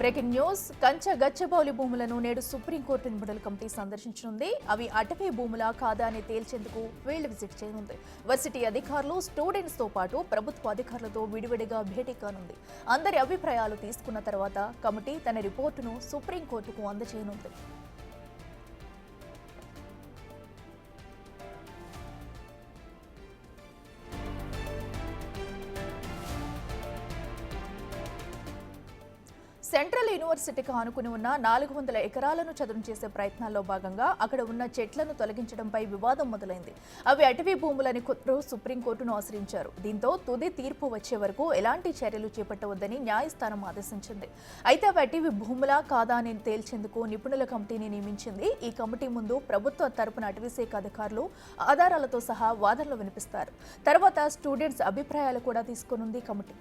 Breaking news కంచ గచ్చబౌలి భూములను నేడు supreme court నిపుణుల కమిటీ సందర్శించనుంది. అవి అటవీ భూములా కాదా అని తేల్చేందుకు ఫీల్డ్ విజిట్ చేయనుంది. వర్సిటీ అధికారులు, స్టూడెంట్స్ తో పాటు ప్రభుత్వ అధికారులతో విడివిడిగా భేటీ కానుంది. అందరి అభిప్రాయాలు తీసుకున్న తర్వాత కమిటీ తన రిపోర్టును సుప్రీంకోర్టుకు అందజేయనుంది. సెంట్రల్ యూనివర్సిటీకి ఆనుకుని ఉన్న 400 ఎకరాలను చదును చేసే ప్రయత్నాల్లో భాగంగా అక్కడ ఉన్న చెట్లను తొలగించడంపై వివాదం మొదలైంది. అవి అటవీ భూములని కొందరు సుప్రీంకోర్టును ఆశ్రయించారు. దీంతో తుది తీర్పు వచ్చే వరకు ఎలాంటి చర్యలు చేపట్టవద్దని న్యాయస్థానం ఆదేశించింది. అయితే అవి అటవీ భూములా కాదా అని తేల్చేందుకు నిపుణుల కమిటీని నియమించింది. ఈ కమిటీ ముందు ప్రభుత్వ తరపున అటవీశాఖ అధికారులు ఆధారాలతో సహా వాదనలు వినిపిస్తారు. తర్వాత స్టూడెంట్స్ అభిప్రాయాలు కూడా తీసుకోనుంది కమిటీ.